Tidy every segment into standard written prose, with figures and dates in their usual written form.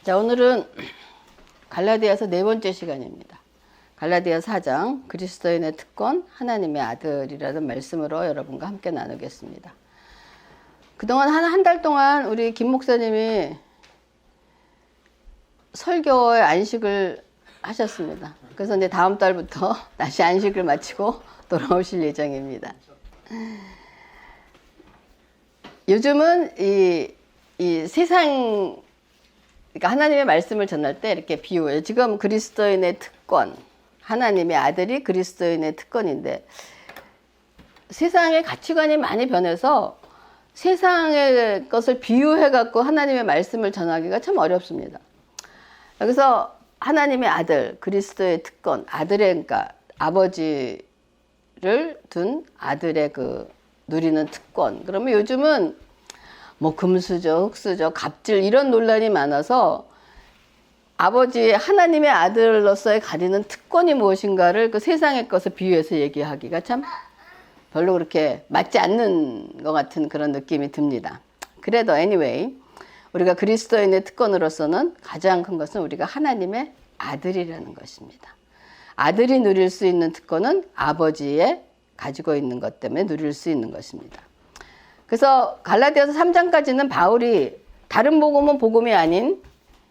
자, 오늘은 갈라디아서 네 번째 시간입니다. 갈라디아 4장 그리스도인의 특권 하나님의 아들이라는 말씀으로 여러분과 함께 나누겠습니다. 그동안 한 달 동안 우리 김 목사님이 설교에 안식을 하셨습니다. 그래서 이제 다음 달부터 다시 안식을 마치고 돌아오실 예정입니다. 요즘은 이 세상, 그러니까 하나님의 말씀을 전할 때 이렇게 비유해요. 지금 그리스도인의 특권, 하나님의 아들이 그리스도인의 특권인데 세상의 가치관이 많이 변해서 세상의 것을 비유해 갖고 하나님의 말씀을 전하기가 참 어렵습니다. 여기서 하나님의 아들, 그리스도의 특권, 아들의, 그러니까 아버지를 둔 아들의 그 누리는 특권. 그러면 요즘은 뭐 금수저, 흑수저, 갑질 이런 논란이 많아서 아버지의 하나님의 아들로서의 가리는 특권이 무엇인가를 그 세상의 것을 비유해서 얘기하기가 참 별로 그렇게 맞지 않는 것 같은 그런 느낌이 듭니다. 그래도 anyway 우리가 그리스도인의 특권으로서는 가장 큰 것은 우리가 하나님의 아들이라는 것입니다. 아들이 누릴 수 있는 특권은 아버지의 가지고 있는 것 때문에 누릴 수 있는 것입니다. 그래서 갈라디아서 3장까지는 바울이 다른 복음은 복음이 아닌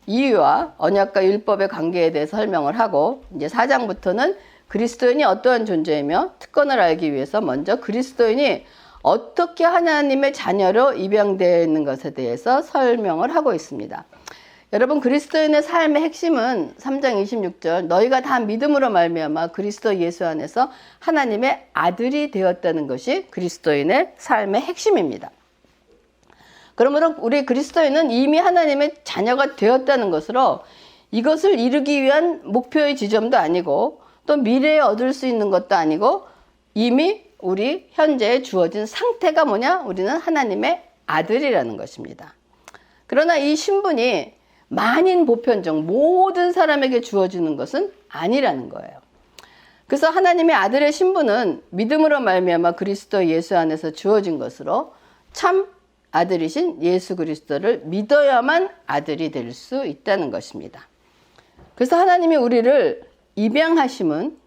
이유와 언약과 율법의 관계에 대해서 설명을 하고, 이제 4장부터는 그리스도인이 어떠한 존재이며 특권을 알기 위해서 먼저 그리스도인이 어떻게 하나님의 자녀로 입양되어 있는 것에 대해서 설명을 하고 있습니다. 여러분, 그리스도인의 삶의 핵심은 3장 26절 너희가 다 믿음으로 말미암아 그리스도 예수 안에서 하나님의 아들이 되었다는 것이 그리스도인의 삶의 핵심입니다. 그러므로 우리 그리스도인은 이미 하나님의 자녀가 되었다는 것으로 이것을 이루기 위한 목표의 지점도 아니고 또 미래에 얻을 수 있는 것도 아니고 이미 우리 현재에 주어진 상태가 뭐냐? 우리는 하나님의 아들이라는 것입니다. 그러나 이 신분이 만인 보편적 모든 사람에게 주어지는 것은 아니라는 거예요. 그래서 하나님의 아들의 신분은 믿음으로 말미암아 그리스도 예수 안에서 주어진 것으로 참 아들이신 예수 그리스도를 믿어야만 아들이 될 수 있다는 것입니다. 그래서 하나님이 우리를 입양하심은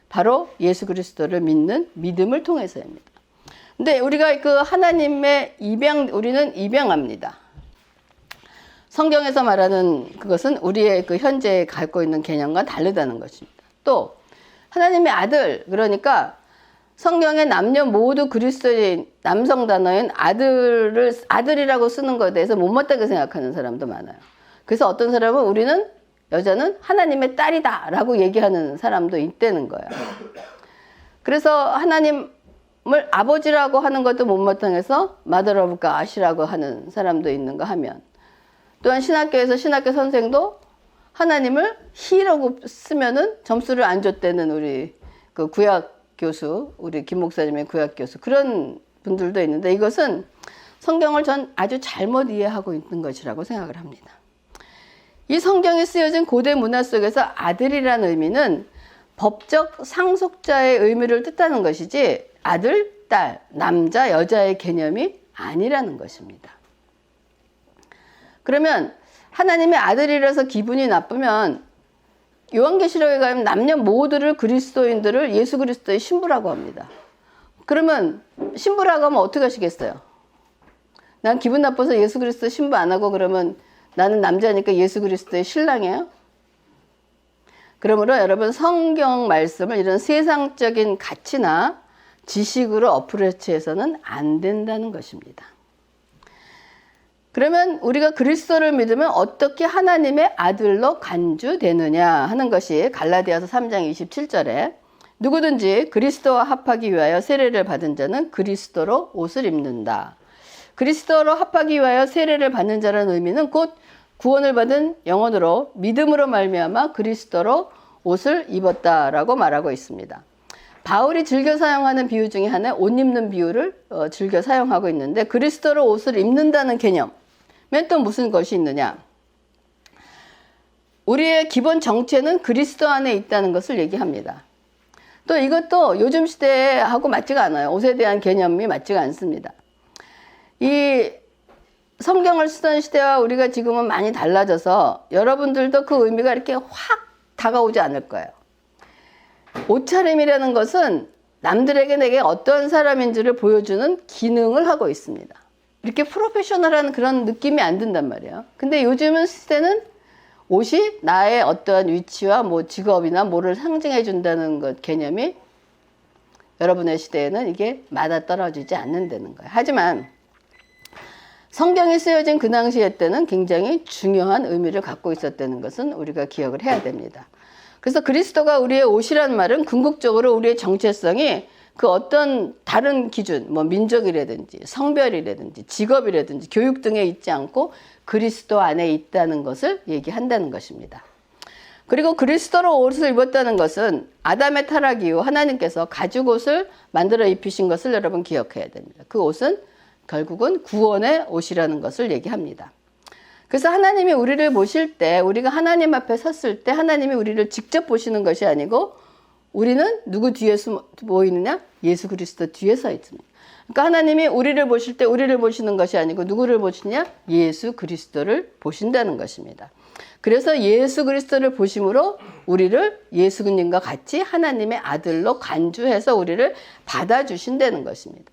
바로 예수 그리스도를 믿는 믿음을 통해서입니다. 근데 우리가 그 하나님의 우리는 입양합니다. 성경에서 말하는 그것은 우리의 그 현재 갖고 있는 개념과 다르다는 것입니다. 또 하나님의 아들, 그러니까 성경의 남녀 모두 그리스도인 남성 단어인 아들이라고 쓰는 것에 대해서 못마땅하게 생각하는 사람도 많아요. 그래서 어떤 사람은 우리는 여자는 하나님의 딸이다 라고 얘기하는 사람도 있다는 거예요. 그래서 하나님을 아버지라고 하는 것도 못마땅해서 Mother of God이라고 하는 사람도 있는가 하면, 또한 신학교에서 신학교 선생도 하나님을 He라고 쓰면은 점수를 안 줬다는 우리 그 구약 교수, 우리 김 목사님의 구약 교수, 그런 분들도 있는데 이것은 성경을 전 아주 잘못 이해하고 있는 것이라고 생각을 합니다. 이 성경에 쓰여진 고대 문화 속에서 아들이라는 의미는 법적 상속자의 의미를 뜻하는 것이지 아들, 딸, 남자, 여자의 개념이 아니라는 것입니다. 그러면 하나님의 아들이라서 기분이 나쁘면 요한계시록에 가면 남녀 모두를 그리스도인들을 예수 그리스도의 신부라고 합니다. 그러면 신부라고 하면 어떻게 하시겠어요? 난 기분 나빠서 예수 그리스도 신부 안 하고 그러면 나는 남자니까 예수 그리스도의 신랑이에요? 그러므로 여러분 성경 말씀을 이런 세상적인 가치나 지식으로 어프로치해서는 안 된다는 것입니다. 그러면 우리가 그리스도를 믿으면 어떻게 하나님의 아들로 간주되느냐 하는 것이 갈라디아서 3장 27절에 누구든지 그리스도와 합하기 위하여 세례를 받은 자는 그리스도로 옷을 입는다. 그리스도로 합하기 위하여 세례를 받는 자라는 의미는 곧 구원을 받은 영혼으로 믿음으로 말미암아 그리스도로 옷을 입었다라고 말하고 있습니다. 바울이 즐겨 사용하는 비유 중에 하나 옷 입는 비유를 즐겨 사용하고 있는데 그리스도로 옷을 입는다는 개념 또 무슨 것이 있느냐? 우리의 기본 정체는 그리스도 안에 있다는 것을 얘기합니다. 또 이것도 요즘 시대하고 맞지가 않아요. 옷에 대한 개념이 맞지가 않습니다. 이 성경을 쓰던 시대와 우리가 지금은 많이 달라져서 여러분들도 그 의미가 이렇게 확 다가오지 않을 거예요. 옷차림이라는 것은 남들에게 내게 어떤 사람인지를 보여주는 기능을 하고 있습니다. 이렇게 프로페셔널한 그런 느낌이 안 든단 말이에요. 근데 요즘은 시대는 옷이 나의 어떠한 위치와 뭐 직업이나 뭐를 상징해 준다는 것 개념이 여러분의 시대에는 이게 맞아떨어지지 않는다는 거예요. 하지만 성경이 쓰여진 그 당시에 때는 굉장히 중요한 의미를 갖고 있었다는 것은 우리가 기억을 해야 됩니다. 그래서 그리스도가 우리의 옷이란 말은 궁극적으로 우리의 정체성이 그 어떤 다른 기준, 뭐 민족이라든지 성별이라든지 직업이라든지 교육 등에 있지 않고 그리스도 안에 있다는 것을 얘기한다는 것입니다. 그리고 그리스도로 옷을 입었다는 것은 아담의 타락 이후 하나님께서 가죽옷을 만들어 입히신 것을 여러분 기억해야 됩니다. 그 옷은 결국은 구원의 옷이라는 것을 얘기합니다. 그래서 하나님이 우리를 보실 때, 우리가 하나님 앞에 섰을 때 하나님이 우리를 직접 보시는 것이 아니고 우리는 누구 뒤에서 보이느냐? 예수 그리스도 뒤에 서 있습니다. 그러니까 하나님이 우리를 보실 때 우리를 보시는 것이 아니고 누구를 보시냐? 예수 그리스도를 보신다는 것입니다. 그래서 예수 그리스도를 보심으로 우리를 예수님과 같이 하나님의 아들로 간주해서 우리를 받아주신다는 것입니다.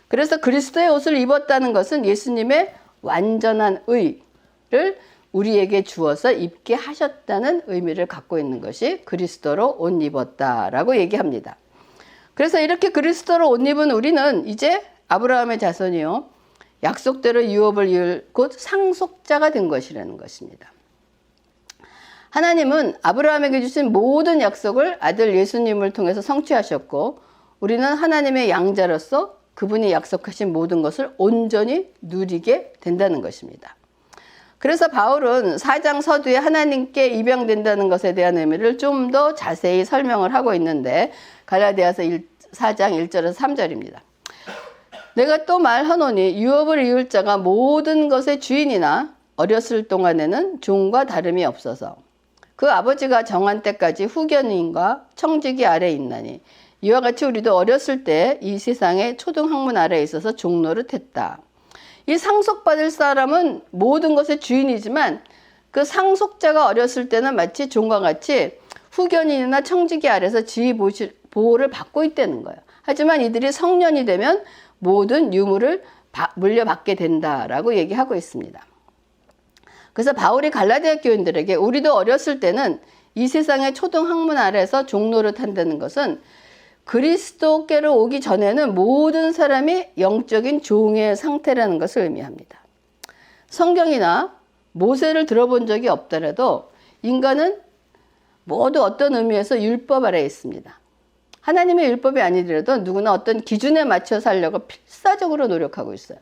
그래서 그리스도의 옷을 입었다는 것은 예수님의 완전한 의를 우리에게 주어서 입게 하셨다는 의미를 갖고 있는 것이 그리스도로 옷 입었다라고 얘기합니다. 그래서 이렇게 그리스도로 옷 입은 우리는 이제 아브라함의 자손이요, 약속대로 유업을 이을 곧 상속자가 된 것이라는 것입니다. 하나님은 아브라함에게 주신 모든 약속을 아들 예수님을 통해서 성취하셨고 우리는 하나님의 양자로서 그분이 약속하신 모든 것을 온전히 누리게 된다는 것입니다. 그래서 바울은 4장 서두에 하나님께 입양된다는 것에 대한 의미를 좀 더 자세히 설명을 하고 있는데 갈라디아서 4장 1절에서 3절입니다. 내가 또 말하노니 유업을 이을 자가 모든 것의 주인이나 어렸을 동안에는 종과 다름이 없어서 그 아버지가 정한 때까지 후견인과 청지기 아래에 있나니 이와 같이 우리도 어렸을 때 이 세상의 초등학문 아래에 있어서 종노릇했다. 이 상속받을 사람은 모든 것의 주인이지만 그 상속자가 어렸을 때는 마치 종과 같이 후견인이나 청지기 아래서 지휘 보호를 받고 있다는 거예요. 하지만 이들이 성년이 되면 모든 유물을 물려받게 된다라고 얘기하고 있습니다. 그래서 바울이 갈라디아 교인들에게 우리도 어렸을 때는 이 세상의 초등학문 아래에서 종노릇 한다는 것은 그리스도께로 오기 전에는 모든 사람이 영적인 종의 상태라는 것을 의미합니다. 성경이나 모세를 들어본 적이 없더라도 인간은 모두 어떤 의미에서 율법 아래에 있습니다. 하나님의 율법이 아니더라도 누구나 어떤 기준에 맞춰 살려고 필사적으로 노력하고 있어요.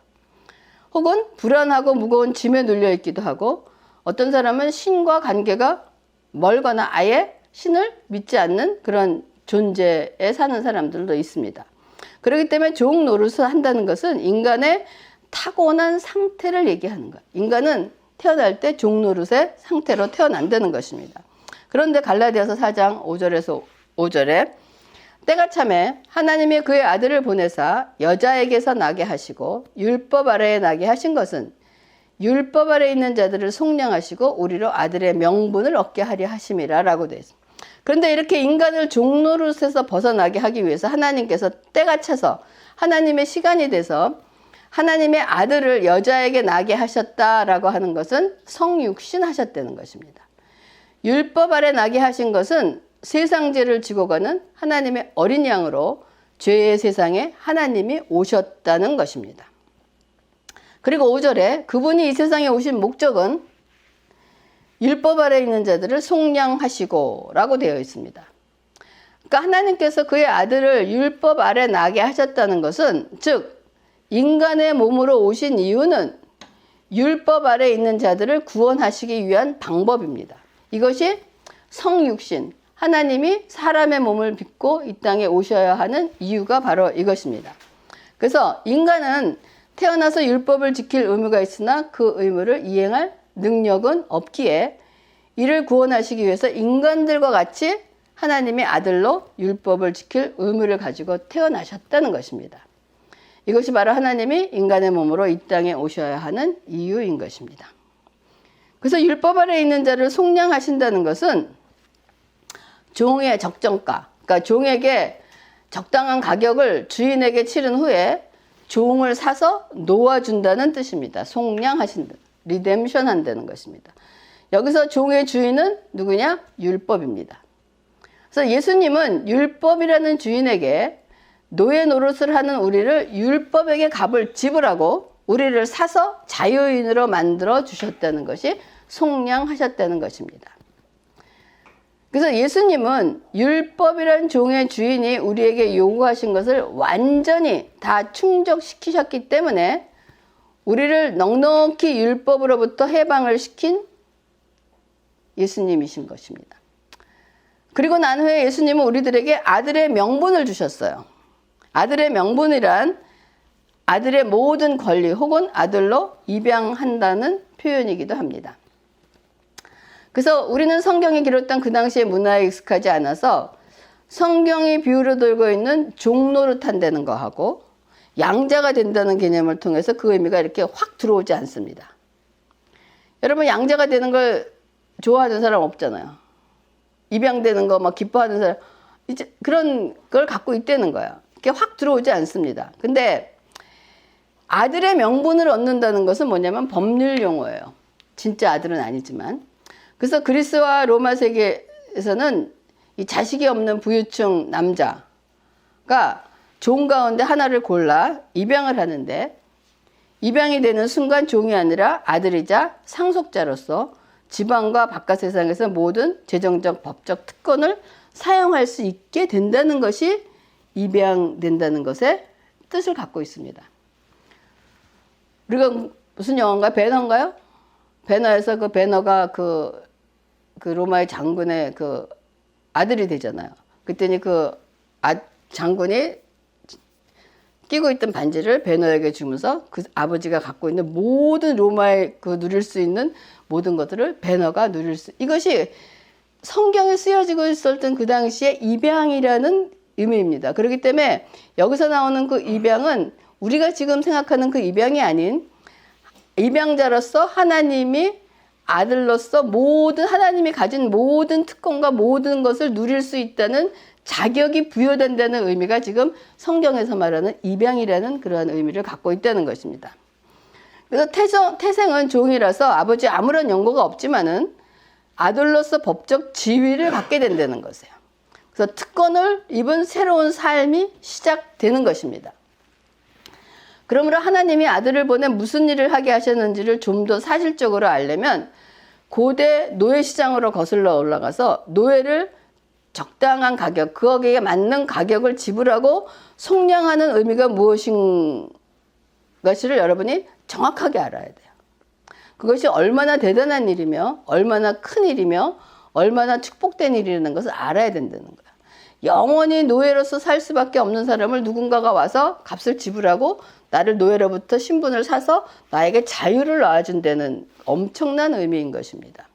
혹은 불안하고 무거운 짐에 눌려 있기도 하고 어떤 사람은 신과 관계가 멀거나 아예 신을 믿지 않는 그런 존재에 사는 사람들도 있습니다. 그렇기 때문에 종 노릇을 한다는 것은 인간의 타고난 상태를 얘기하는 거예요. 인간은 태어날 때 종 노릇의 상태로 태어난다는 것입니다. 그런데 갈라디아서 4장 5절에서 5절에 때가 참에 하나님이 그의 아들을 보내사 여자에게서 나게 하시고 율법 아래에 나게 하신 것은 율법 아래에 있는 자들을 속량하시고 우리로 아들의 명분을 얻게 하려 하심이라 라고 되어 있습니다. 그런데 이렇게 인간을 종노릇에서 벗어나게 하기 위해서 하나님께서 때가 차서 하나님의 시간이 돼서 하나님의 아들을 여자에게 나게 하셨다라고 하는 것은 성육신 하셨다는 것입니다. 율법 아래 나게 하신 것은 세상 죄를 지고 가는 하나님의 어린 양으로 죄의 세상에 하나님이 오셨다는 것입니다. 그리고 5절에 그분이 이 세상에 오신 목적은 율법 아래 있는 자들을 속량하시고 라고 되어 있습니다. 그러니까 하나님께서 그의 아들을 율법 아래 나게 하셨다는 것은 즉 인간의 몸으로 오신 이유는 율법 아래 있는 자들을 구원하시기 위한 방법입니다. 이것이 성육신, 하나님이 사람의 몸을 빚고 이 땅에 오셔야 하는 이유가 바로 이것입니다. 그래서 인간은 태어나서 율법을 지킬 의무가 있으나 그 의무를 이행할 능력은 없기에 이를 구원하시기 위해서 인간들과 같이 하나님의 아들로 율법을 지킬 의무를 가지고 태어나셨다는 것입니다. 이것이 바로 하나님이 인간의 몸으로 이 땅에 오셔야 하는 이유인 것입니다. 그래서 율법 아래 있는 자를 속량하신다는 것은 종의 적정가, 그러니까 종에게 적당한 가격을 주인에게 치른 후에 종을 사서 놓아준다는 뜻입니다. 속량하신다, 리뎀션 한다는 것입니다. 여기서 종의 주인은 누구냐? 율법입니다. 그래서 예수님은 율법이라는 주인에게 노예 노릇을 하는 우리를 율법에게 값을 지불하고 우리를 사서 자유인으로 만들어 주셨다는 것이 속량하셨다는 것입니다. 그래서 예수님은 율법이란 종의 주인이 우리에게 요구하신 것을 완전히 다 충족시키셨기 때문에 우리를 넉넉히 율법으로부터 해방을 시킨 예수님이신 것입니다. 그리고 난 후에 예수님은 우리들에게 아들의 명분을 주셨어요. 아들의 명분이란 아들의 모든 권리 혹은 아들로 입양한다는 표현이기도 합니다. 그래서 우리는 성경이 기록된 그 당시의 문화에 익숙하지 않아서 성경이 비유로 들고 있는 종노릇 한다는 거하고 양자가 된다는 개념을 통해서 그 의미가 이렇게 확 들어오지 않습니다. 여러분, 양자가 되는 걸 좋아하는 사람 없잖아요. 입양되는 거 막 기뻐하는 사람, 이제 그런 걸 갖고 있다는 거예요. 이렇게 확 들어오지 않습니다. 근데 아들의 명분을 얻는다는 것은 뭐냐면 법률 용어예요. 진짜 아들은 아니지만. 그래서 그리스와 로마 세계에서는 이 자식이 없는 부유층 남자가 종 가운데 하나를 골라 입양을 하는데, 입양이 되는 순간 종이 아니라 아들이자 상속자로서 지방과 바깥 세상에서 모든 재정적 법적 특권을 사용할 수 있게 된다는 것이 입양된다는 것의 뜻을 갖고 있습니다. 우리가 무슨 영화인가요? 배너인가요? 배너에서 그 배너가 그 로마의 장군의 그 아들이 되잖아요. 그랬더니 그 장군이 끼고 있던 반지를 배너에게 주면서 그 아버지가 갖고 있는 모든 로마에 그 누릴 수 있는 모든 것들을 배너가 누릴 수, 이것이 성경에 쓰여지고 있었던 그 당시에 입양이라는 의미입니다. 그렇기 때문에 여기서 나오는 그 입양은 우리가 지금 생각하는 그 입양이 아닌, 입양자로서 하나님이 아들로서 모든, 하나님이 가진 모든 특권과 모든 것을 누릴 수 있다는 자격이 부여된다는 의미가 지금 성경에서 말하는 입양이라는 그러한 의미를 갖고 있다는 것입니다. 그래서 태생은 종이라서 아버지 아무런 연고가 없지만은 아들로서 법적 지위를 갖게 된다는 것이에요. 그래서 특권을 입은 새로운 삶이 시작되는 것입니다. 그러므로 하나님이 아들을 보내 무슨 일을 하게 하셨는지를 좀 더 사실적으로 알려면 고대 노예 시장으로 거슬러 올라가서 노예를 적당한 가격, 그거기에 맞는 가격을 지불하고 속량하는 의미가 무엇인가를 여러분이 정확하게 알아야 돼요. 그것이 얼마나 대단한 일이며 얼마나 큰 일이며 얼마나 축복된 일이라는 것을 알아야 된다는 거예요. 영원히 노예로서 살 수밖에 없는 사람을 누군가가 와서 값을 지불하고 나를 노예로부터 신분을 사서 나에게 자유를 놔준다는 엄청난 의미인 것입니다.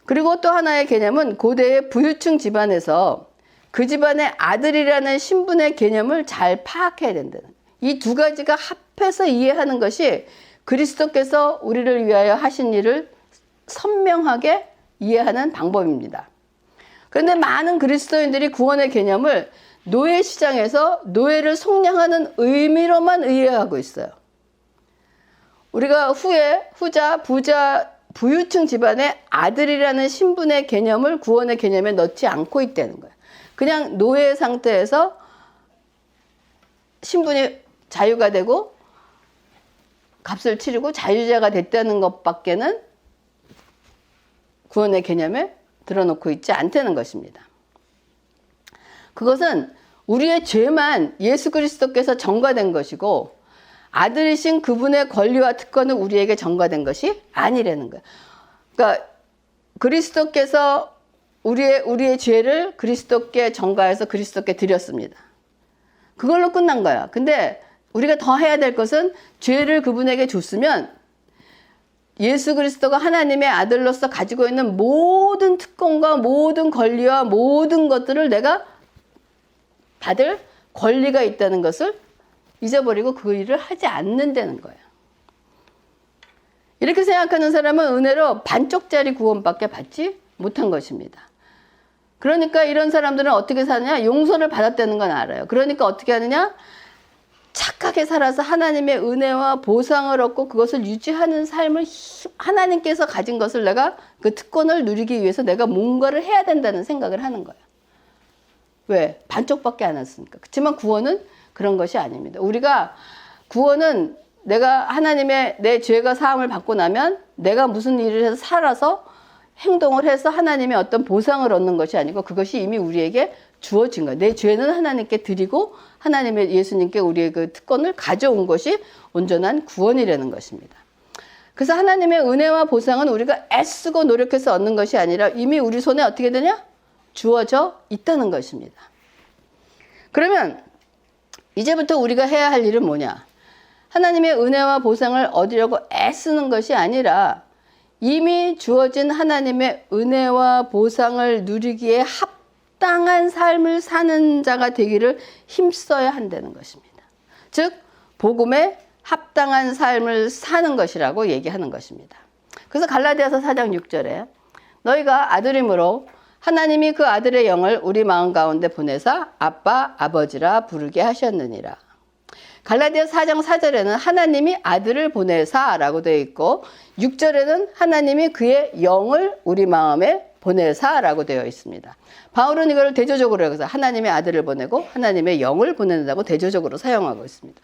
그리고 또 하나의 개념은 고대의 부유층 집안에서 그 집안의 아들이라는 신분의 개념을 잘 파악해야 된다는, 이 두 가지가 합해서 이해하는 것이 그리스도께서 우리를 위하여 하신 일을 선명하게 이해하는 방법입니다. 그런데 많은 그리스도인들이 구원의 개념을 노예 시장에서 노예를 속량하는 의미로만 이해하고 있어요. 우리가 부유층 집안의 아들이라는 신분의 개념을 구원의 개념에 넣지 않고 있다는 거예요. 그냥 노예 상태에서 신분이 자유가 되고 값을 치르고 자유자가 됐다는 것밖에는 구원의 개념에 들어놓고 있지 않다는 것입니다. 그것은 우리의 죄만 예수 그리스도께서 전가된 것이고 아들이신 그분의 권리와 특권은 우리에게 전가된 것이 아니라는 거예요. 그러니까 그리스도께서 우리의 죄를 그리스도께 전가해서 그리스도께 드렸습니다. 그걸로 끝난 거야. 근데 우리가 더 해야 될 것은 죄를 그분에게 줬으면 예수 그리스도가 하나님의 아들로서 가지고 있는 모든 특권과 모든 권리와 모든 것들을 내가 받을 권리가 있다는 것을 잊어버리고 그 일을 하지 않는다는 거예요. 이렇게 생각하는 사람은 은혜로 반쪽짜리 구원밖에 받지 못한 것입니다. 그러니까 이런 사람들은 어떻게 사느냐? 용서를 받았다는 건 알아요. 그러니까 어떻게 하느냐? 착하게 살아서 하나님의 은혜와 보상을 얻고 그것을 유지하는 삶을 하나님께서 가진 것을 내가 그 특권을 누리기 위해서 내가 뭔가를 해야 된다는 생각을 하는 거예요. 왜? 반쪽밖에 안 왔으니까. 그렇지만 구원은 그런 것이 아닙니다. 우리가 구원은 내가 하나님의 내 죄가 사함을 받고 나면 내가 무슨 일을 해서 살아서 행동을 해서 하나님의 어떤 보상을 얻는 것이 아니고 그것이 이미 우리에게 주어진 거예요. 내 죄는 하나님께 드리고 하나님의 예수님께 우리의 그 특권을 가져온 것이 온전한 구원이라는 것입니다. 그래서 하나님의 은혜와 보상은 우리가 애쓰고 노력해서 얻는 것이 아니라 이미 우리 손에 어떻게 되냐? 주어져 있다는 것입니다. 그러면 이제부터 우리가 해야 할 일은 뭐냐? 하나님의 은혜와 보상을 얻으려고 애쓰는 것이 아니라 이미 주어진 하나님의 은혜와 보상을 누리기에 합당한 삶을 사는 자가 되기를 힘써야 한다는 것입니다. 즉 복음에 합당한 삶을 사는 것이라고 얘기하는 것입니다. 그래서 갈라디아서 4장 6절에 너희가 아들임으로 하나님이 그 아들의 영을 우리 마음 가운데 보내사 아빠 아버지라 부르게 하셨느니라. 갈라디아 4장 4절에는 하나님이 아들을 보내사 라고 되어 있고 6절에는 하나님이 그의 영을 우리 마음에 보내사 라고 되어 있습니다. 바울은 이걸 대조적으로 해서 하나님의 아들을 보내고 하나님의 영을 보낸다고 대조적으로 사용하고 있습니다.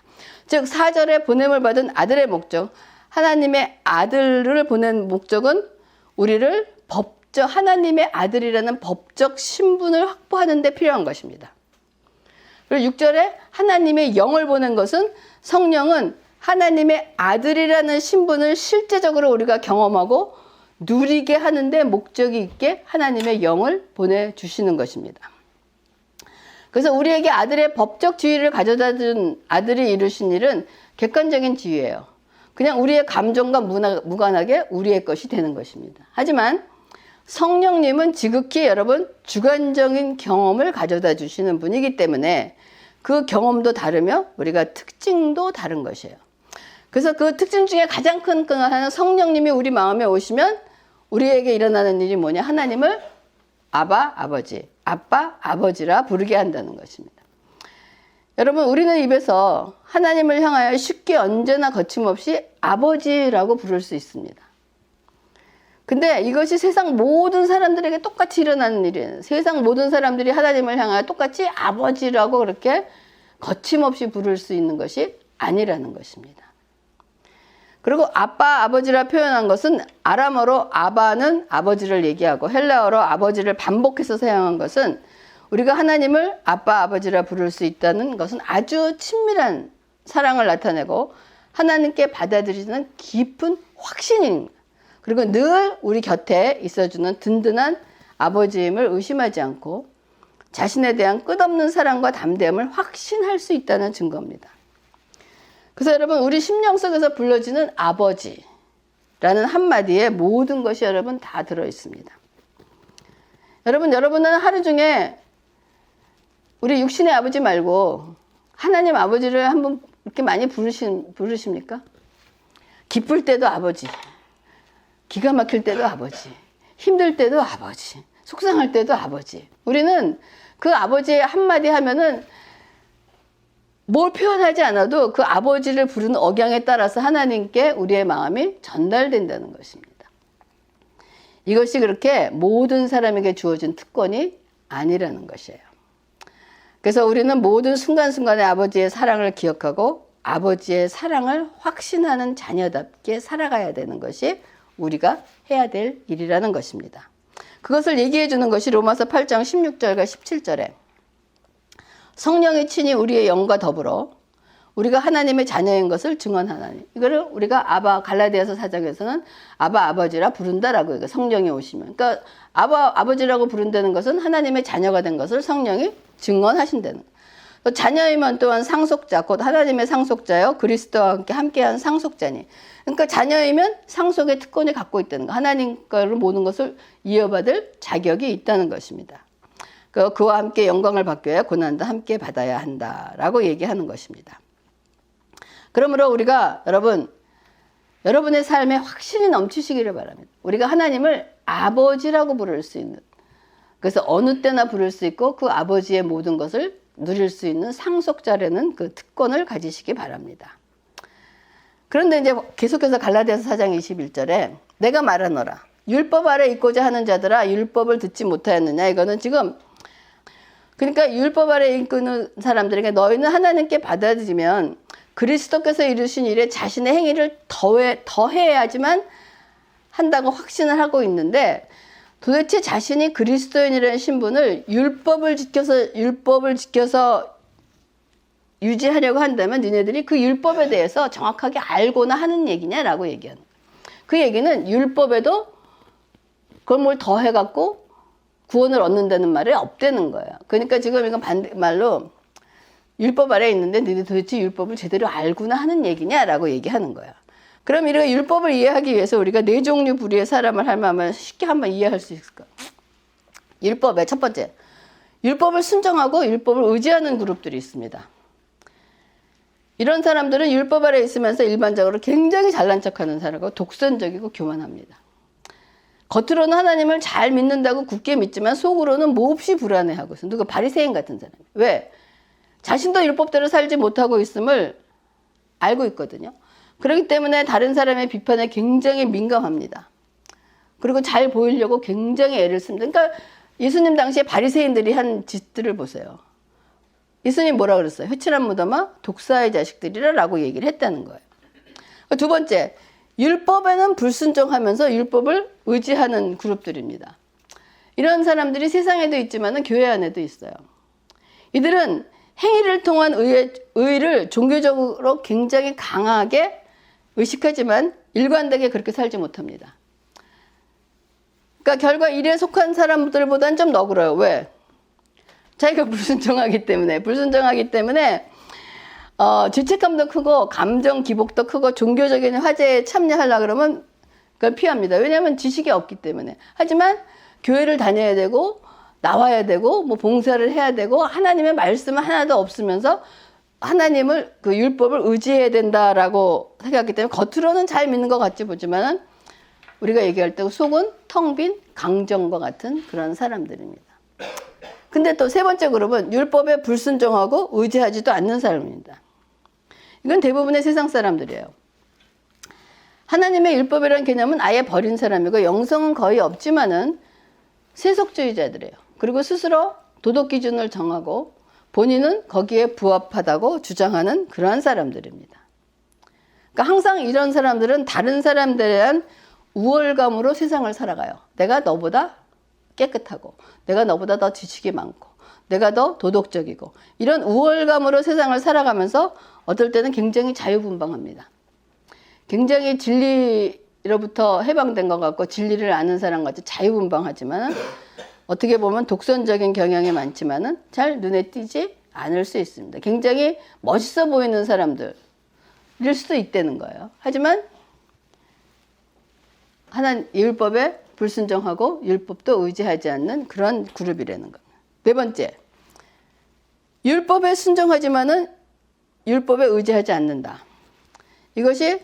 즉 4절에 보냄을 받은 아들의 목적, 하나님의 아들을 보낸 목적은 우리를 하나님의 아들이라는 법적 신분을 확보하는 데 필요한 것입니다. 그리고 6절에 하나님의 영을 보낸 것은 성령은 하나님의 아들이라는 신분을 실제적으로 우리가 경험하고 누리게 하는데 목적이 있게 하나님의 영을 보내주시는 것입니다. 그래서 우리에게 아들의 법적 지위를 가져다 준 아들이 이루신 일은 객관적인 지위예요. 그냥 우리의 감정과 무관하게 우리의 것이 되는 것입니다. 하지만 성령님은 지극히 여러분 주관적인 경험을 가져다 주시는 분이기 때문에 그 경험도 다르며 우리가 특징도 다른 것이에요. 그래서 그 특징 중에 가장 큰 하나는 성령님이 우리 마음에 오시면 우리에게 일어나는 일이 뭐냐? 하나님을 아바, 아버지, 아빠, 아버지라 부르게 한다는 것입니다. 여러분 우리는 입에서 하나님을 향하여 쉽게 언제나 거침없이 아버지라고 부를 수 있습니다. 근데 이것이 세상 모든 사람들에게 똑같이 일어나는 일이에요. 세상 모든 사람들이 하나님을 향하여 똑같이 아버지라고 그렇게 거침없이 부를 수 있는 것이 아니라는 것입니다. 그리고 아빠, 아버지라 표현한 것은 아람어로 아바는 아버지를 얘기하고 헬라어로 아버지를 반복해서 사용한 것은 우리가 하나님을 아빠, 아버지라 부를 수 있다는 것은 아주 친밀한 사랑을 나타내고 하나님께 받아들이는 깊은 확신입니다. 그리고 늘 우리 곁에 있어주는 든든한 아버지임을 의심하지 않고 자신에 대한 끝없는 사랑과 담대함을 확신할 수 있다는 증거입니다. 그래서 여러분 우리 심령 속에서 불러지는 아버지라는 한마디에 모든 것이 여러분 다 들어있습니다. 여러분은 하루 중에 우리 육신의 아버지 말고 하나님 아버지를 한번 이렇게 많이 부르십니까? 기쁠 때도 아버지, 기가 막힐 때도 아버지, 힘들 때도 아버지, 속상할 때도 아버지. 우리는 그 아버지의 한마디 하면은 뭘 표현하지 않아도 그 아버지를 부르는 억양에 따라서 하나님께 우리의 마음이 전달된다는 것입니다. 이것이 그렇게 모든 사람에게 주어진 특권이 아니라는 것이에요. 그래서 우리는 모든 순간순간에 아버지의 사랑을 기억하고 아버지의 사랑을 확신하는 자녀답게 살아가야 되는 것이 우리가 해야 될 일이라는 것입니다. 그것을 얘기해 주는 것이 로마서 8장 16절과 17절에 성령이 친히 우리의 영과 더불어 우리가 하나님의 자녀인 것을 증언하나니, 이거를 우리가 아바, 갈라디아서 4장에서는 아바 아버지라 부른다라고 성령이 오시면, 그러니까 아바 아버지라고 부른다는 것은 하나님의 자녀가 된 것을 성령이 증언하신다는 거예요. 자녀이면 또한 상속자, 곧 하나님의 상속자요 그리스도와 함께한 상속자니, 그러니까 자녀이면 상속의 특권을 갖고 있다는 거, 하나님 거를 모든 것을 이어받을 자격이 있다는 것입니다. 그와 함께 영광을 받기 위해 고난도 함께 받아야 한다라고 얘기하는 것입니다. 그러므로 우리가 여러분의 삶에 확신이 넘치시기를 바랍니다. 우리가 하나님을 아버지라고 부를 수 있는, 그래서 어느 때나 부를 수 있고 그 아버지의 모든 것을 누릴 수 있는 상속자라는 그 특권을 가지시기 바랍니다. 그런데 이제 계속해서 갈라디아서 4장 21절에 내가 말하노라 율법 아래 있고자 하는 자들아 율법을 듣지 못하였느냐. 이거는 지금 그러니까 율법 아래 있는 사람들에게 너희는 하나님께 받아들이면 그리스도께서 이루신 일에 자신의 행위를 더해야지만 한다고 확신을 하고 있는데, 도대체 자신이 그리스도인이라는 신분을 율법을 지켜서 유지하려고 한다면 니네들이 그 율법에 대해서 정확하게 알고나 하는 얘기냐라고 얘기하는 거예요. 그 얘기는 율법에도 그걸 뭘 더해갖고 구원을 얻는다는 말이 없다는 거예요. 그러니까 지금 이건 반대말로 율법 아래에 있는데 너희들 도대체 율법을 제대로 알고나 하는 얘기냐라고 얘기하는 거야. 그럼 우리가 율법을 이해하기 위해서 우리가 네 종류 부류의 사람을 하면 쉽게 한번 이해할 수 있을까? 율법의 첫 번째, 율법을 순종하고 율법을 의지하는 그룹들이 있습니다. 이런 사람들은 율법 아래에 있으면서 일반적으로 굉장히 잘난 척하는 사람이고 독선적이고 교만합니다. 겉으로는 하나님을 잘 믿는다고 굳게 믿지만 속으로는 몹시 불안해하고 있어요. 누가 바리새인 같은 사람. 왜? 자신도 율법대로 살지 못하고 있음을 알고 있거든요. 그렇기 때문에 다른 사람의 비판에 굉장히 민감합니다. 그리고 잘 보이려고 굉장히 애를 씁니다. 그러니까 예수님 당시에 바리새인들이 한 짓들을 보세요. 예수님 뭐라 그랬어요? 회칠한 무덤아 독사의 자식들이라 라고 얘기를 했다는 거예요. 두 번째, 율법에는 불순종하면서 율법을 의지하는 그룹들입니다. 이런 사람들이 세상에도 있지만 교회 안에도 있어요. 이들은 행위를 통한 의를 종교적으로 굉장히 강하게 의식하지만 일관되게 그렇게 살지 못합니다. 그러니까 결과 일에 속한 사람들보다는 좀 너그러요. 왜? 자기가 불순종하기 때문에 죄책감도 크고 감정 기복도 크고 종교적인 화제에 참여하려고 그러면 그걸 피합니다. 왜냐하면 지식이 없기 때문에. 하지만 교회를 다녀야 되고 나와야 되고 뭐 봉사를 해야 되고 하나님의 말씀은 하나도 없으면서 하나님을 그 율법을 의지해야 된다라고 생각하기 때문에 겉으로는 잘 믿는 것 같지 보지만 우리가 얘기할 때 속은 텅 빈 강정과 같은 그런 사람들입니다. 근데 또 세 번째 그룹은 율법에 불순종하고 의지하지도 않는 사람입니다. 이건 대부분의 세상 사람들이에요. 하나님의 율법이라는 개념은 아예 버린 사람이고 영성은 거의 없지만은 세속주의자들이에요. 그리고 스스로 도덕 기준을 정하고 본인은 거기에 부합하다고 주장하는 그러한 사람들입니다. 그러니까 항상 이런 사람들은 다른 사람들에 대한 우월감으로 세상을 살아가요. 내가 너보다 깨끗하고 내가 너보다 더 지식이 많고 내가 더 도덕적이고 이런 우월감으로 세상을 살아가면서 어떨 때는 굉장히 자유분방합니다. 굉장히 진리로부터 해방된 것 같고 진리를 아는 사람 같이 자유분방하지만 어떻게 보면 독선적인 경향이 많지만은 잘 눈에 띄지 않을 수 있습니다. 굉장히 멋있어 보이는 사람들일 수도 있다는 거예요. 하지만 하나님 율법에 불순종하고 율법도 의지하지 않는 그런 그룹이라는 겁니다. 네 번째, 율법에 순종하지만은 율법에 의지하지 않는다. 이것이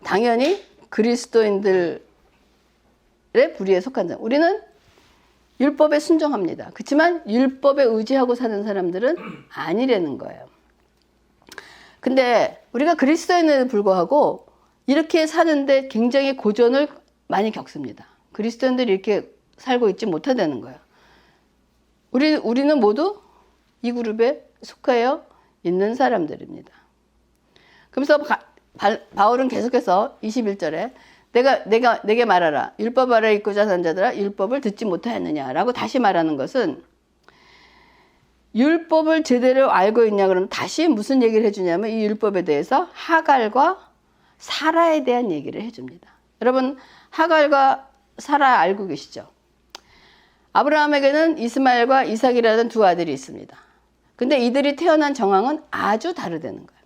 당연히 그리스도인들의 부류에 속한 사람. 우리는 율법에 순종합니다. 그렇지만 율법에 의지하고 사는 사람들은 아니라는 거예요. 근데 우리가 그리스도인에도 불구하고 이렇게 사는데 굉장히 고전을 많이 겪습니다. 그리스도인들이 이렇게 살고 있지 못하다는 거예요. 우리는 모두 이 그룹에 속하여 있는 사람들입니다. 그래서 바울은 계속해서 21절에 내게 말하라. 율법 아래 있고자 하는 자들아 율법을 듣지 못하였느냐라고 다시 말하는 것은 율법을 제대로 알고 있냐 그러면 다시 무슨 얘기를 해주냐면 이 율법에 대해서 하갈과 사라에 대한 얘기를 해줍니다. 여러분 하갈과 사라 알고 계시죠? 아브라함에게는 이스마엘과 이삭이라는 두 아들이 있습니다. 근데 이들이 태어난 정황은 아주 다르다는 거예요.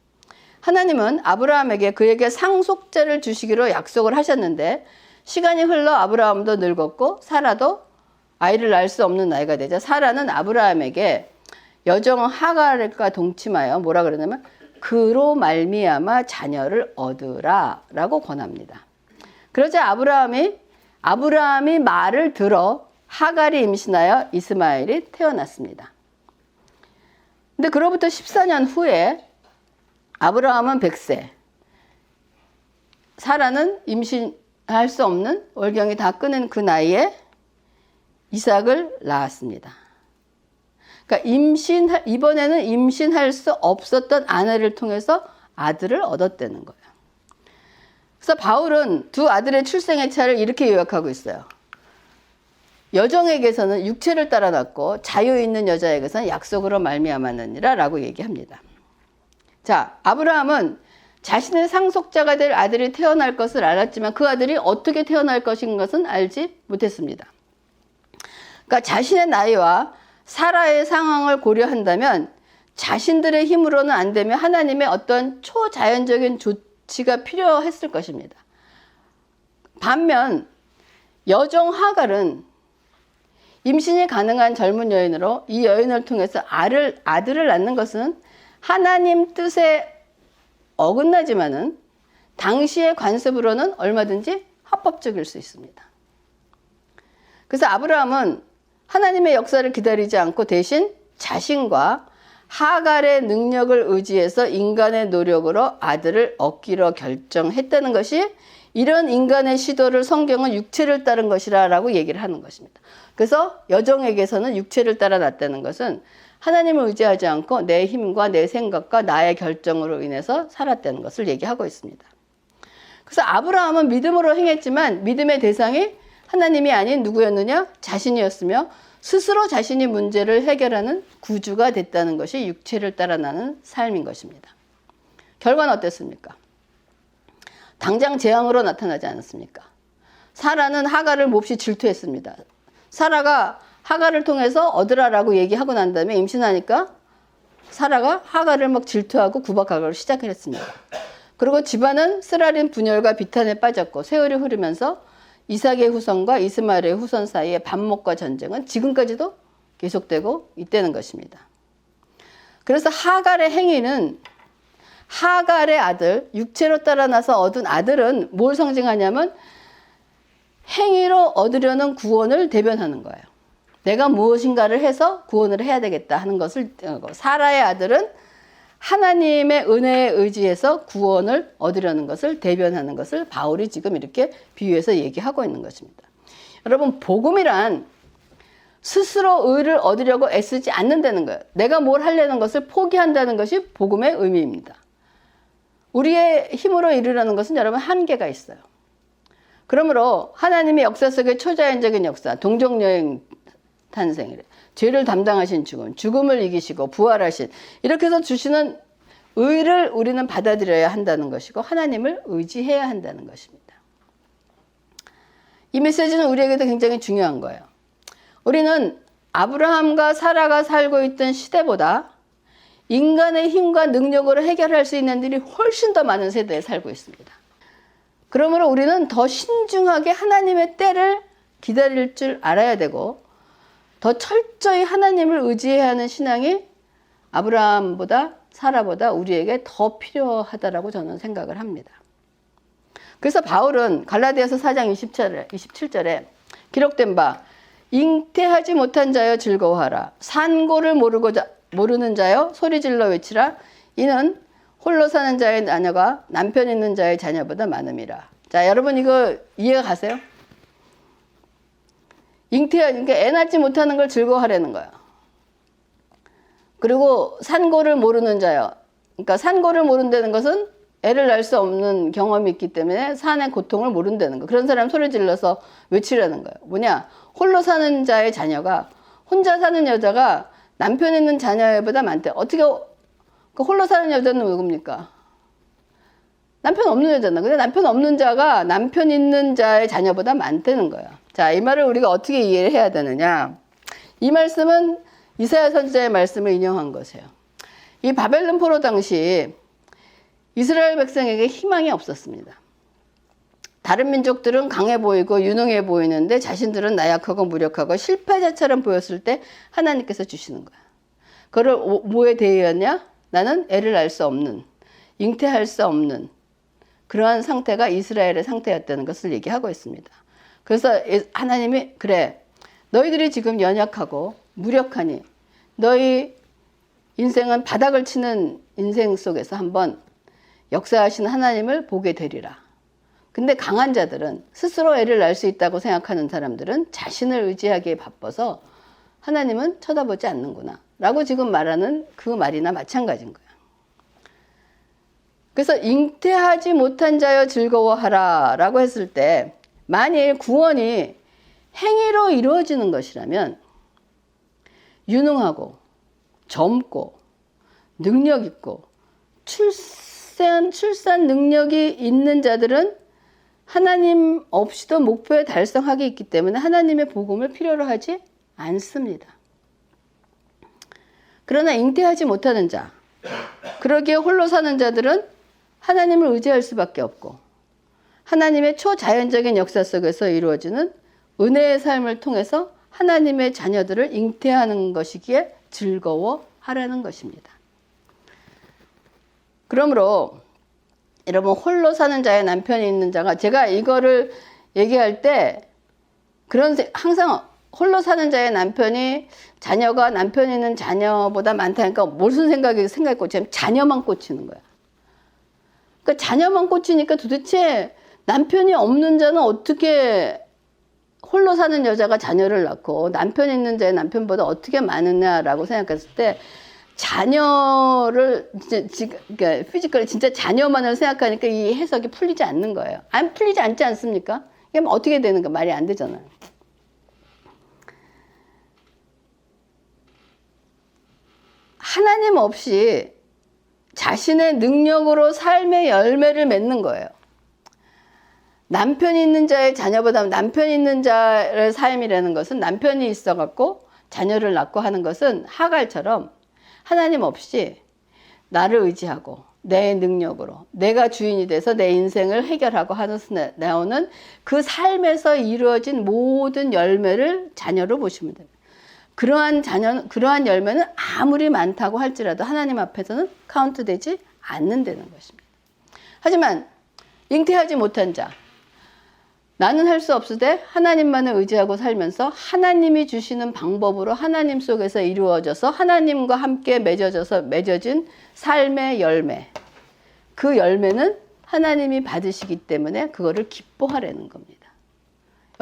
하나님은 아브라함에게 그에게 상속자를 주시기로 약속을 하셨는데 시간이 흘러 아브라함도 늙었고 사라도 아이를 낳을 수 없는 나이가 되자 사라는 아브라함에게 여종 하갈과 동침하여 뭐라 그러냐면 그로 말미암아 자녀를 얻으라라고 권합니다. 그러자 아브라함이 말을 들어 하갈이 임신하여 이스마엘이 태어났습니다. 근데 그로부터 14년 후에 아브라함은 100세, 사라는 임신할 수 없는 월경이 다 끊은 그 나이에 이삭을 낳았습니다. 그러니까 이번에는 임신할 수 없었던 아내를 통해서 아들을 얻었다는 거예요. 그래서 바울은 두 아들의 출생의 차를 이렇게 요약하고 있어요. 여종에게서는 육체를 따라 낳고 자유 있는 여자에게서는 약속으로 말미암았느니라 라고 얘기합니다. 자, 아브라함은 자신의 상속자가 될 아들이 태어날 것을 알았지만 그 아들이 어떻게 태어날 것인 것은 알지 못했습니다. 그러니까 자신의 나이와 사라의 상황을 고려한다면 자신들의 힘으로는 안 되며 하나님의 어떤 초자연적인 조치가 필요했을 것입니다. 반면 여종 하갈은 임신이 가능한 젊은 여인으로 이 여인을 통해서 아들을 낳는 것은 하나님 뜻에 어긋나지만은 당시의 관습으로는 얼마든지 합법적일 수 있습니다. 그래서 아브라함은 하나님의 역사를 기다리지 않고 대신 자신과 하갈의 능력을 의지해서 인간의 노력으로 아들을 얻기로 결정했다는 것이 이런 인간의 시도를 성경은 육체를 따른 것이라 라고 얘기를 하는 것입니다. 그래서 여종에게서는 육체를 따라 났다는 것은 하나님을 의지하지 않고 내 힘과 내 생각과 나의 결정으로 인해서 살았다는 것을 얘기하고 있습니다. 그래서 아브라함은 믿음으로 행했지만 믿음의 대상이 하나님이 아닌 누구였느냐? 자신이었으며 스스로 자신이 문제를 해결하는 구주가 됐다는 것이 육체를 따라 나는 삶인 것입니다. 결과는 어땠습니까? 당장 재앙으로 나타나지 않았습니까? 사라는 하갈을 몹시 질투했습니다. 사라가 하갈을 통해서 얻으라라고 얘기하고 난 다음에 임신하니까 사라가 하갈을 막 질투하고 구박하기 시작했습니다. 그리고 집안은 쓰라린 분열과 비탄에 빠졌고 세월이 흐르면서 이삭의 후손과 이스마엘의 후손 사이의 반목과 전쟁은 지금까지도 계속되고 있다는 것입니다. 그래서 하갈의 행위는 하갈의 아들, 육체로 따라 나서 얻은 아들은 뭘 상징하냐면 행위로 얻으려는 구원을 대변하는 거예요. 내가 무엇인가를 해서 구원을 해야 되겠다 하는 것을, 사라의 아들은 하나님의 은혜에 의지해서 구원을 얻으려는 것을 대변하는 것을 바울이 지금 이렇게 비유해서 얘기하고 있는 것입니다. 여러분, 복음이란 스스로 의를 얻으려고 애쓰지 않는다는 거예요. 내가 뭘 하려는 것을 포기한다는 것이 복음의 의미입니다. 우리의 힘으로 이루려는 것은 여러분 한계가 있어요. 그러므로 하나님의 역사 속의 초자연적인 역사, 동정여행 탄생이래. 죄를 담당하신 죽음, 죽음을 이기시고 부활하신, 이렇게 해서 주시는 의를 우리는 받아들여야 한다는 것이고 하나님을 의지해야 한다는 것입니다. 이 메시지는 우리에게도 굉장히 중요한 거예요. 우리는 아브라함과 사라가 살고 있던 시대보다 인간의 힘과 능력으로 해결할 수 있는 일이 훨씬 더 많은 세대에 살고 있습니다. 그러므로 우리는 더 신중하게 하나님의 때를 기다릴 줄 알아야 되고 더 철저히 하나님을 의지해야 하는 신앙이 아브라함보다 사라보다 우리에게 더 필요하다라고 저는 생각을 합니다. 그래서 바울은 갈라디아서 4장 27절에 기록된 바 잉태하지 못한 자여 즐거워하라. 산고를 모르는 자여 소리질러 외치라. 이는 홀로 사는 자의 자녀가 남편 있는 자의 자녀보다 많음이라. 자, 여러분 이거 이해가 가세요? 그러니까 애 낳지 못하는 걸 즐거워하려는 거야. 그리고 산고를 모르는 자요. 그러니까 산고를 모른다는 것은 애를 낳을 수 없는 경험이 있기 때문에 산의 고통을 모른다는 거. 그런 사람 소리 질러서 외치려는 거예요. 뭐냐? 홀로 사는 자의 자녀가, 혼자 사는 여자가 남편 있는 자녀보다 많대. 어떻게 그 홀로 사는 여자는 누굽니까? 남편 없는 여자잖아. 근데 남편 없는 자가 남편 있는 자의 자녀보다 많다는 거예요. 자, 이 말을 우리가 어떻게 이해를 해야 되느냐? 이 말씀은 이사야 선지자의 말씀을 인용한 것이에요. 이 바벨론 포로 당시 이스라엘 백성에게 희망이 없었습니다. 다른 민족들은 강해 보이고 유능해 보이는데 자신들은 나약하고 무력하고 실패자처럼 보였을 때 하나님께서 주시는 거예요. 그를 뭐에 대하였냐? 나는 애를 낳을 수 없는, 잉태할 수 없는 그러한 상태가 이스라엘의 상태였다는 것을 얘기하고 있습니다. 그래서 하나님이 그래, 너희들이 지금 연약하고 무력하니 너희 인생은 바닥을 치는 인생 속에서 한번 역사하신 하나님을 보게 되리라. 근데 강한 자들은, 스스로 애를 낳을 수 있다고 생각하는 사람들은 자신을 의지하기에 바빠서 하나님은 쳐다보지 않는구나 라고 지금 말하는 그 말이나 마찬가지인 거야. 그래서 잉태하지 못한 자여 즐거워하라 라고 했을 때, 만일 구원이 행위로 이루어지는 것이라면 유능하고 젊고 능력 있고 출산 능력이 있는 자들은 하나님 없이도 목표에 달성하기 있기 때문에 하나님의 복음을 필요로 하지 않습니다. 그러나 잉태하지 못하는 자, 그러기에 홀로 사는 자들은 하나님을 의지할 수밖에 없고, 하나님의 초자연적인 역사 속에서 이루어지는 은혜의 삶을 통해서 하나님의 자녀들을 잉태하는 것이기에 즐거워하라는 것입니다. 그러므로 여러분, 홀로 사는 자의 남편이 있는 자가, 제가 이거를 얘기할 때 항상 홀로 사는 자의 남편이, 자녀가 남편 있는 자녀보다 많다니까 무슨 생각이 꽂히면 자녀만 꽂히는 거야. 그러니까 자녀만 꽂히니까 도대체 남편이 없는 자는 어떻게, 홀로 사는 여자가 자녀를 낳고 남편 있는 자의 남편보다 어떻게 많으냐라고 생각했을 때, 자녀를 그러니까 피지컬이 진짜 자녀만을 생각하니까 이 해석이 풀리지 않는 거예요. 안 풀리지 않지 않습니까? 이게 뭐 어떻게 되는가, 말이 안 되잖아요. 하나님 없이 자신의 능력으로 삶의 열매를 맺는 거예요. 남편이 있는 자의 자녀보다 남편이 있는 자의 삶이라는 것은, 남편이 있어갖고 자녀를 낳고 하는 것은 하갈처럼 하나님 없이 나를 의지하고 내 능력으로 내가 주인이 돼서 내 인생을 해결하고 하면서 나오는 그 삶에서 이루어진 모든 열매를 자녀로 보시면 됩니다. 그러한 열매는 아무리 많다고 할지라도 하나님 앞에서는 카운트되지 않는다는 것입니다. 하지만 잉태하지 못한 자, 나는 할 수 없으되 하나님만을 의지하고 살면서 하나님이 주시는 방법으로 하나님 속에서 이루어져서 하나님과 함께 맺어진 삶의 열매, 그 열매는 하나님이 받으시기 때문에 그거를 기뻐하라는 겁니다.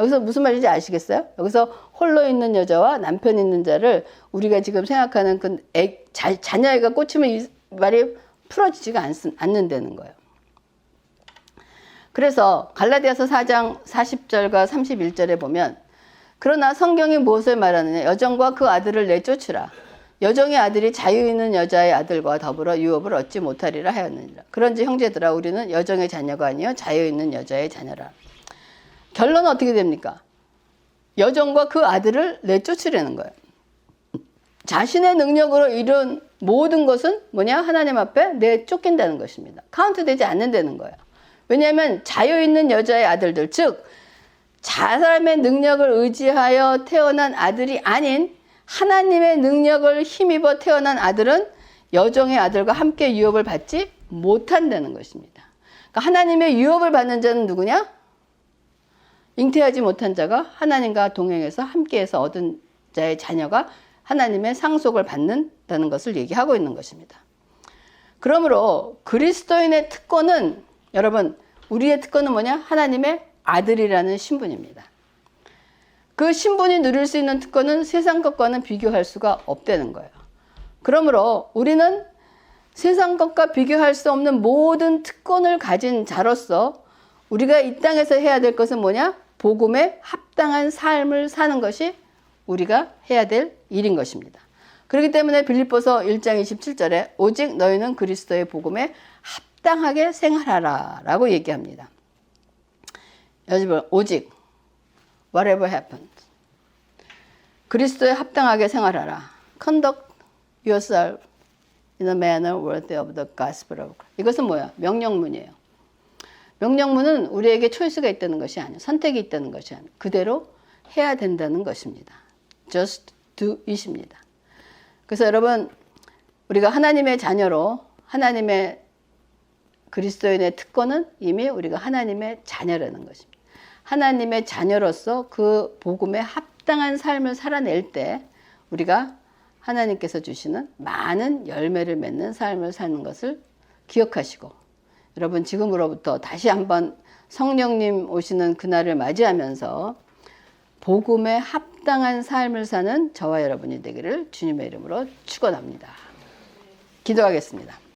여기서 무슨 말인지 아시겠어요? 여기서 홀로 있는 여자와 남편 있는 자를 우리가 지금 생각하는 그 자녀애가 꽂히면 이 말이 풀어지지가 않는다는 거예요. 그래서 갈라디아서 4장 40절과 31절에 보면, 그러나 성경이 무엇을 말하느냐, 여종과 그 아들을 내쫓으라. 여종의 아들이 자유 있는 여자의 아들과 더불어 유업을 얻지 못하리라 하였느니라. 그런지 형제들아, 우리는 여종의 자녀가 아니요 자유 있는 여자의 자녀라. 결론은 어떻게 됩니까? 여종과 그 아들을 내쫓으려는 거예요. 자신의 능력으로 이룬 모든 것은 뭐냐? 하나님 앞에 내쫓긴다는 것입니다. 카운트되지 않는다는 거예요. 왜냐하면 자유 있는 여자의 아들들, 즉 사람의 능력을 의지하여 태어난 아들이 아닌 하나님의 능력을 힘입어 태어난 아들은 여종의 아들과 함께 유업을 받지 못한다는 것입니다. 그러니까 하나님의 유업을 받는 자는 누구냐? 잉태하지 못한 자가 하나님과 동행해서 함께해서 얻은 자의 자녀가 하나님의 상속을 받는다는 것을 얘기하고 있는 것입니다. 그러므로 그리스도인의 특권은, 여러분, 우리의 특권은 뭐냐? 하나님의 아들이라는 신분입니다. 그 신분이 누릴 수 있는 특권은 세상 것과는 비교할 수가 없다는 거예요. 그러므로 우리는 세상 것과 비교할 수 없는 모든 특권을 가진 자로서 우리가 이 땅에서 해야 될 것은 뭐냐? 복음에 합당한 삶을 사는 것이 우리가 해야 될 일인 것입니다. 그렇기 때문에 빌립보서 1장 27절에 오직 너희는 그리스도의 복음에 합당하게 생활하라 라고 얘기합니다. 여러분, 오직 whatever happens, 그리스도에 합당하게 생활하라. Conduct yourself in a manner worthy of the gospel of Christ. 이것은 뭐야? 명령문이에요. 명령문은 우리에게 초이스가 있다는 것이 아니에요. 선택이 있다는 것이 아니에요. 그대로 해야 된다는 것입니다. Just do it입니다. 그래서 여러분, 우리가 하나님의 자녀로 하나님의 그리스도인의 특권은 이미 우리가 하나님의 자녀라는 것입니다. 하나님의 자녀로서 그 복음에 합당한 삶을 살아낼 때 우리가 하나님께서 주시는 많은 열매를 맺는 삶을 사는 것을 기억하시고, 여러분 지금으로부터 다시 한번 성령님 오시는 그날을 맞이하면서 복음에 합당한 삶을 사는 저와 여러분이 되기를 주님의 이름으로 축원합니다. 기도하겠습니다.